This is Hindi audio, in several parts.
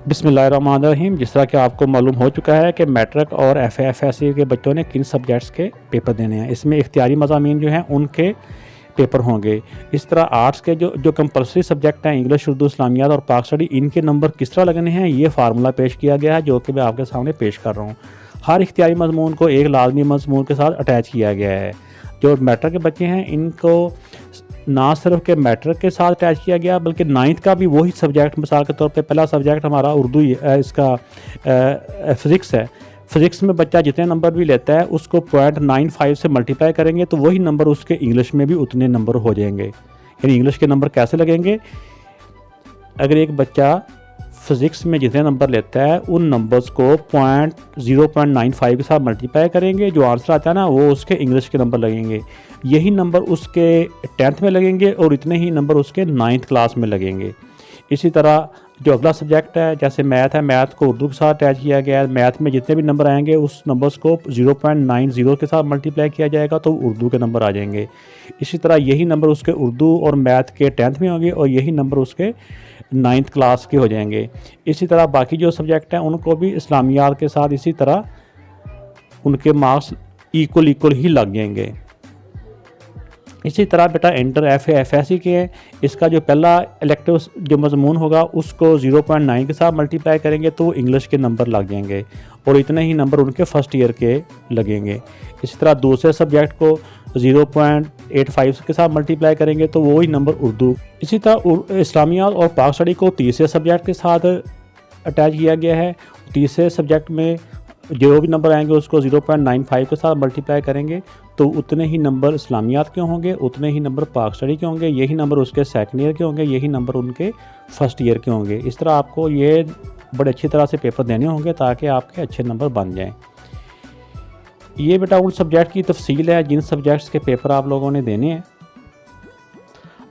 बिस्मिल्लाहिर्रहमानिर्रहीम। जिस तरह कि आपको मालूम हो चुका है कि मैट्रिक और एफए के बच्चों ने किन सब्जेक्ट्स के पेपर देने हैं। इसमें इख्तियारी मज़ामीन जो हैं उनके पेपर होंगे। इस तरह आर्ट्स के जो कंपलसरी सब्जेक्ट हैं इंग्लिश, उर्दू, इस्लामियात और पाक स्टडी, इनके नंबर किस तरह लगने हैं ये फार्मूला पेश किया गया है, जो कि मैं आपके सामने पेश कर रहा हूँ। हर इख्तियारी मज़मून को एक लाजमी मज़मून के साथ अटैच किया गया है। जो मैट्रिक के बच्चे हैं इनको ना सिर्फ के मैट्रिक के साथ अटैच किया गया बल्कि 9th का भी वही सब्जेक्ट, मिसाल के तौर पे पहला सब्जेक्ट हमारा उर्दू इसका फ़िज़िक्स है। फ़िज़िक्स में बच्चा जितने नंबर भी लेता है उसको 0.95 से मल्टीप्लाई करेंगे तो वही नंबर उसके इंग्लिश में भी उतने नंबर हो जाएंगे। यानी इंग्लिश के नंबर कैसे लगेंगे? अगर एक बच्चा फ़िज़िक्स में जितने नंबर लेता है उन नंबर्स को 0.95 के साथ मल्टीप्लाई करेंगे, जो आंसर आता है ना वो उसके इंग्लिश के नंबर लगेंगे। यही नंबर उसके 10th में लगेंगे और इतने ही नंबर उसके 9th क्लास में लगेंगे। इसी तरह जो अगला सब्जेक्ट है जैसे मैथ है, मैथ को उर्दू के साथ अटैच किया गया है। मैथ में जितने भी नंबर आएंगे उस नंबर्स को 0.90 के साथ मल्टीप्लाई किया जाएगा तो उर्दू के नंबर आ जाएंगे। इसी तरह यही नंबर उसके उर्दू और मैथ के 10th में होंगे और यही नंबर उसके 9th क्लास के हो जाएंगे। इसी तरह बाकी जो सब्जेक्ट हैं उनको भी इस्लामियात के साथ इसी तरह उनके मार्क्स इक्वल ही लग जाएंगे। इसी तरह बेटा इंटर एफएसी के हैं, इसका जो पहला इलेक्टिव जो मजमून होगा उसको 0.9 के साथ मल्टीप्लाई करेंगे तो इंग्लिश के नंबर लग जाएंगे और इतने ही नंबर उनके फर्स्ट ईयर के लगेंगे। इसी तरह दूसरे सब्जेक्ट को 0.85 के साथ मल्टीप्लाई करेंगे तो वही नंबर उर्दू। इसी तरह इस्लामियात और पाक स्टडी को तीसरे सब्जेक्ट के साथ अटैच किया गया है। तीसरे सब्जेक्ट में जो भी नंबर आएंगे उसको 0.95 के साथ मल्टीप्लाई करेंगे तो उतने ही नंबर इस्लामियात के होंगे, उतने ही नंबर पाक स्टडी के होंगे, यही नंबर उसके सेकंड ईयर के होंगे, यही नंबर उनके फर्स्ट ईयर के होंगे। इस तरह आपको ये बड़े अच्छी तरह से पेपर देने होंगे ताकि आपके अच्छे नंबर बन जाएं। ये बेटा उन सब्जेक्ट की तफसील है जिन सब्जेक्ट्स के पेपर आप लोगों ने देने हैं।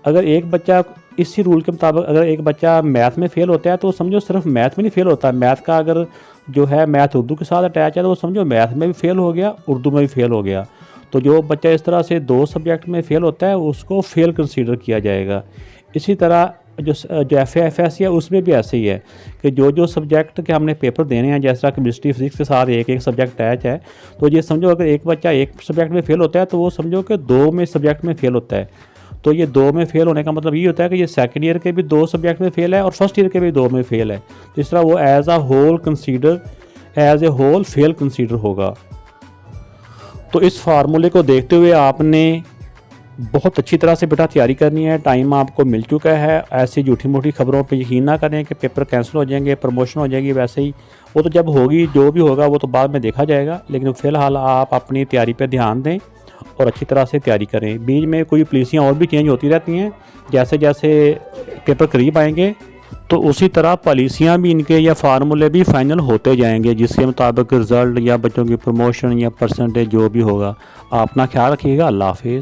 अगर एक बच्चा इसी रूल के मुताबिक अगर एक बच्चा मैथ में फ़ेल होता है तो समझो सिर्फ मैथ में नहीं फ़ेल होता, मैथ का अगर जो है मैथ उर्दू के साथ अटैच है तो वो समझो मैथ में भी फ़ेल हो गया, उर्दू में भी फ़ेल हो गया। तो जो बच्चा इस तरह से 2 सब्जेक्ट में फ़ेल होता है उसको फ़ेल कंसीडर किया जाएगा। इसी तरह जो एफएसी है उसमें भी ऐसे ही है कि जो सब्जेक्ट के हमने पेपर देने हैं, जैसा केमिस्ट्री फिजिक्स के साथ एक सब्जेक्ट अटैच है, तो ये समझो अगर एक बच्चा एक सब्जेक्ट में फ़ेल होता है तो वो समझो कि 2 में सब्जेक्ट में फ़ेल होता है। तो ये 2 में फ़ेल होने का मतलब ये होता है कि ये सेकंड ईयर के भी 2 सब्जेक्ट में फ़ेल है और फर्स्ट ईयर के भी 2 में फ़ेल है। तो इस तरह वो as a whole fail consider होगा। तो इस फार्मूले को देखते हुए आपने बहुत अच्छी तरह से बेटा तैयारी करनी है। टाइम आपको मिल चुका है। ऐसी झूठी मूठी खबरों पे यकीन ना करें कि पेपर कैंसिल हो जाएंगे, प्रमोशन हो जाएगी। वैसे ही वो तो जब होगी, जो भी होगा वो तो बाद में देखा जाएगा, लेकिन फ़िलहाल आप अपनी तैयारी पे ध्यान दें और अच्छी तरह से तैयारी करें। बीच में कोई पॉलिसियाँ और भी चेंज होती रहती हैं, जैसे जैसे पेपर करीब आएंगे तो उसी तरह पॉलिसियाँ भी इनके या फार्मूले भी फाइनल होते जाएंगे, जिसके मुताबिक रिज़ल्ट या बच्चों की प्रमोशन या परसेंटेज जो भी होगा। आप अपना ख्याल रखिएगा। अल्लाह हाफ़िज़।